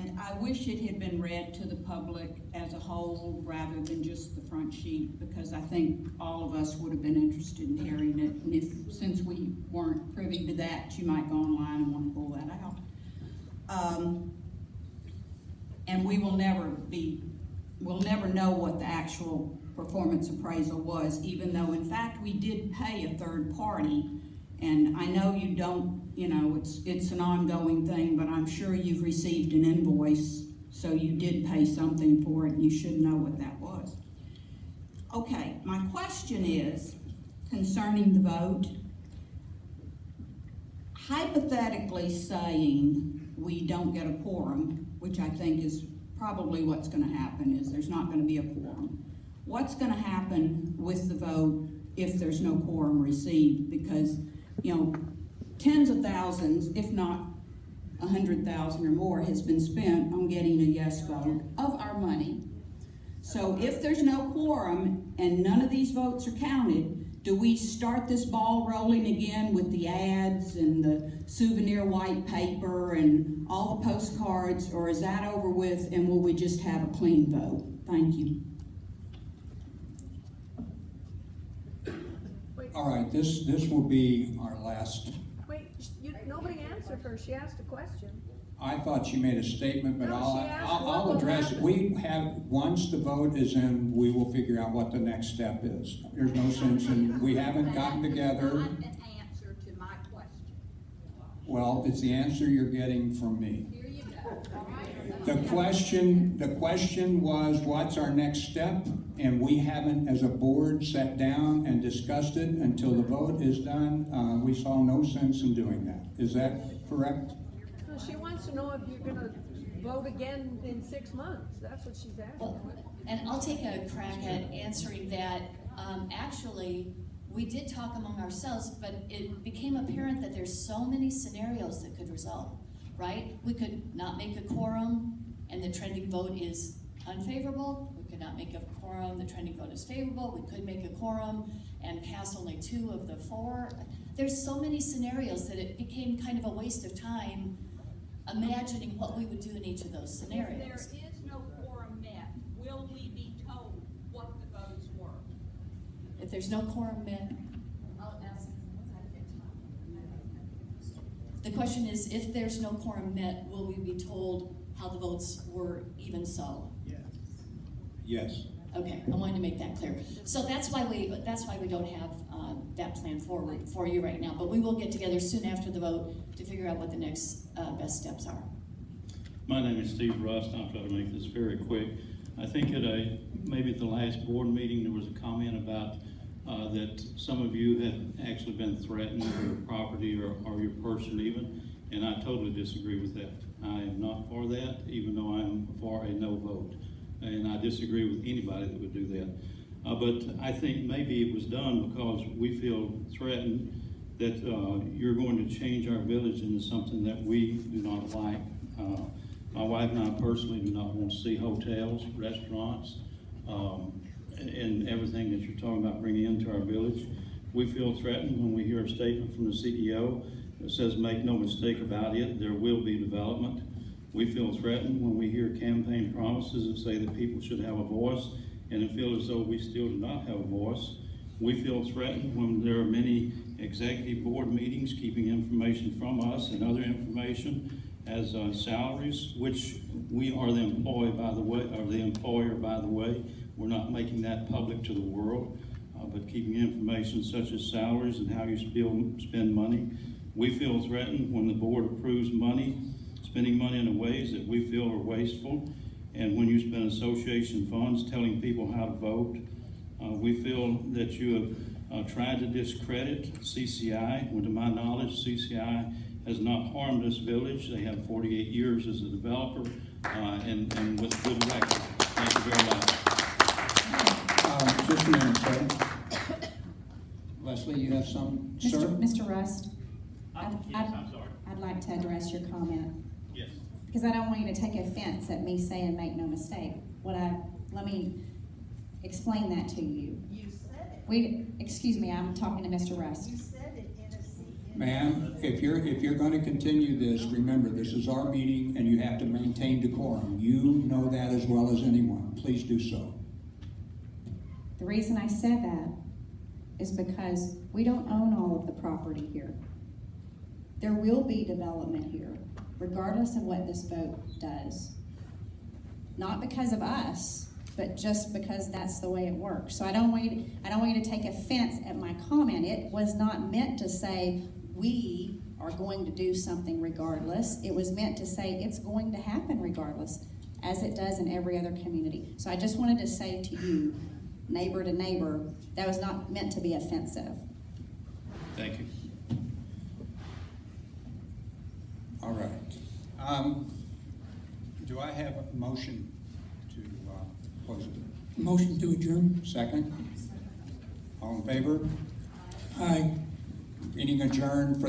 And I wish it had been read to the public as a whole rather than just the front sheet, because I think all of us would have been interested in hearing it. And if, since we weren't privy to that, you might go online and want to pull that out. And we'll never know what the actual performance appraisal was, even though in fact we did pay a third party. And I know you don't, it's an ongoing thing, but I'm sure you've received an invoice, so you did pay something for it, and you should know what that was. Okay, my question is concerning the vote. Hypothetically saying we don't get a quorum, which I think is probably what's going to happen, is there's not going to be a quorum. What's going to happen with the vote if there's no quorum received? Because, tens of thousands, if not 100,000 or more, has been spent on getting a yes vote of our money. So if there's no quorum and none of these votes are counted, do we start this ball rolling again with the ads and the souvenir white paper and all the postcards, or is that over with and will we just have a clean vote? Thank you. All right, this will be our last. Wait, nobody answered her. She asked a question. I thought she made a statement, but No, she asked what I'll will address it. happen. We have, once the vote is in, we will figure out what the next step is. There's no sense in, we haven't gotten together. Not an answer to my question. Well, it's the answer you're getting from me. Here you go. All right. The question was, what's our next step? And we haven't, as a board, sat down and discussed it until the vote is done. We saw no sense in doing that. Is that correct? So she wants to know if you're gonna vote again in 6 months. That's what she's asking. Well, and I'll take a crack at answering that. Actually, we did talk among ourselves, but it became apparent that there's so many scenarios that could result, right? We could not make a quorum and the trending vote is unfavorable. We could not make a quorum, the trending vote is favorable. We could make a quorum and pass only 2 of the 4. There's so many scenarios that it became kind of a waste of time imagining what we would do in each of those If scenarios. there is no quorum met, will we be told what the votes were? If there's no quorum met, the question is, if there's no quorum met, will we be told how the votes were even so? Yes. Okay, I wanted to make that clear. So that's why we don't have that plan forward for you right now. But we will get together soon after the vote to figure out what the next best steps are. My name is Steve Rust. I'll try to make this very quick. I think maybe at the last board meeting, there was a comment about that some of you had actually been threatened with your property or your person even, and I totally disagree with that. I am not for that, even though I'm for a no vote. And I disagree with anybody that would do that. But I think maybe it was done because we feel threatened that you're going to change our village into something that we do not like. My wife and I personally do not want to see hotels, restaurants, and everything that you're talking about bringing into our village. We feel threatened when we hear a statement from the CEO that says, make no mistake about it, there will be development. We feel threatened when we hear campaign promises that say that people should have a voice and it feels as though we still do not have a voice. We feel threatened when there are many executive board meetings keeping information from us and other information as salaries, which we are the employee, by the way, or the employer, by the way. We're not making that public to the world, but keeping information such as salaries and how you spend money. We feel threatened when the board approves money, spending money in ways that we feel are wasteful, and when you spend association funds telling people how to vote. We feel that you have tried to discredit CCI, when to my knowledge, CCI has not harmed this village. They have 48 years as a developer and with a good record. Thank you very much. Just a minute, sir. Leslie, you have some, sir? Mr. Rust, Yes, I'm sorry. I'd like to address your comment, Yes. because I don't want you to take offense at me saying make no mistake. Let me explain that to you. You said it. Excuse me, I'm talking to Mr. Rust. You said it in a Ma'am, if you're gonna continue this, remember, this is our meeting and you have to maintain decorum. You know that as well as anyone. Please do so. The reason I said that is because we don't own all of the property here. There will be development here, regardless of what this vote does. Not because of us, but just because that's the way it works. So I don't want you to take offense at my comment. It was not meant to say we are going to do something regardless. It was meant to say it's going to happen regardless, as it does in every other community. So I just wanted to say to you, neighbor to neighbor, that was not meant to be offensive. Thank you. All right. Do I have a motion to close it? Motion to adjourn. Second? All in favor? Aye. Meeting adjourned for